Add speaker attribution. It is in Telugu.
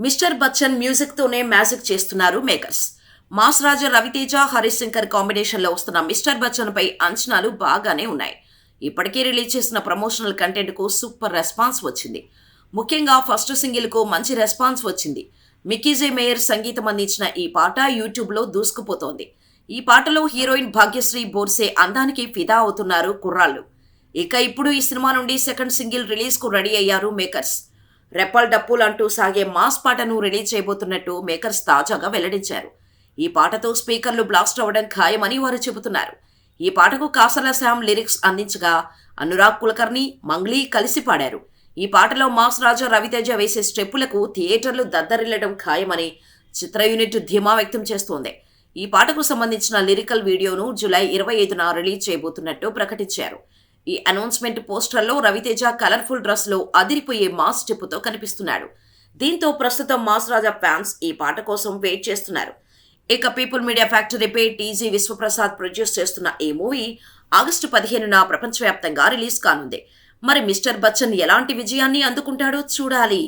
Speaker 1: మిస్టర్ బచ్చన్ మ్యూజిక్ తోనే మ్యాజిక్ చేస్తున్నారు మేకర్స్. మాస్ రాజా రవితేజ, హరీష్ శంకర్ కాంబినేషన్ లో వస్తున్న మిస్టర్ బచ్చన్ పై అంచనాలు బాగానే ఉన్నాయి. ఇప్పటికే రిలీజ్ చేసిన ప్రమోషనల్ కంటెంట్ కు సూపర్ రెస్పాన్స్ వచ్చింది. ముఖ్యంగా ఫస్ట్ సింగిల్ కు మంచి రెస్పాన్స్ వచ్చింది. మిక్కీజే మేయర్ సంగీతం అందించిన ఈ పాట యూట్యూబ్ లో దూసుకుపోతోంది. ఈ పాటలో హీరోయిన్ భాగ్యశ్రీ బోర్సే అందానికి ఫిదా అవుతున్నారు కుర్రాళ్ళు. ఇక ఇప్పుడు ఈ సినిమా నుండి సెకండ్ సింగిల్ రిలీజ్ కు రెడీ అయ్యారు మేకర్స్. రెప్పల్ డప్పుల్ అంటూ సాగే మాస్ పాటను రిలీజ్ చేయబోతున్నట్టు మేకర్స్ తాజాగా వెల్లడించారు. ఈ పాటతో స్పీకర్లు బ్లాస్ట్ అవ్వడం ఖాయమని వారు చెబుతున్నారు. ఈ పాటకు కాసల శ్యామ్ లిరిక్స్ అందించగా అనురాగ్ కులకర్ణి, మంగ్లీ కలిసి పాడారు. ఈ పాటలో మాస్ రాజా రవితేజ వేసే స్టెప్పులకు థియేటర్లు దద్దరిల్లడం ఖాయమని చిత్ర యూనిట్ ధీమా వ్యక్తం చేస్తోంది. ఈ పాటకు సంబంధించిన లిరికల్ వీడియోను జూలై 25న రిలీజ్ చేయబోతున్నట్టు ప్రకటించారు. ఈ అనౌన్స్మెంట్ పోస్టర్లో రవితేజ కలర్ఫుల్ డ్రెస్ లో అదిరిపోయే మాస్ స్టెప్పుతో కనిపిస్తున్నాడు. దీంతో ప్రస్తుతం మాస్ రాజా ఫ్యాన్స్ ఈ పాట కోసం వెయిట్ చేస్తున్నారు. ఇక పీపుల్ మీడియా ఫ్యాక్టరీపై టీజీ విశ్వప్రసాద్ ప్రొడ్యూస్ చేస్తున్న ఈ మూవీ ఆగస్టు 15న ప్రపంచవ్యాప్తంగా రిలీజ్ కానుంది. మరి మిస్టర్ బచ్చన్ ఎలాంటి విజయాన్ని అందుకుంటాడో చూడాలి.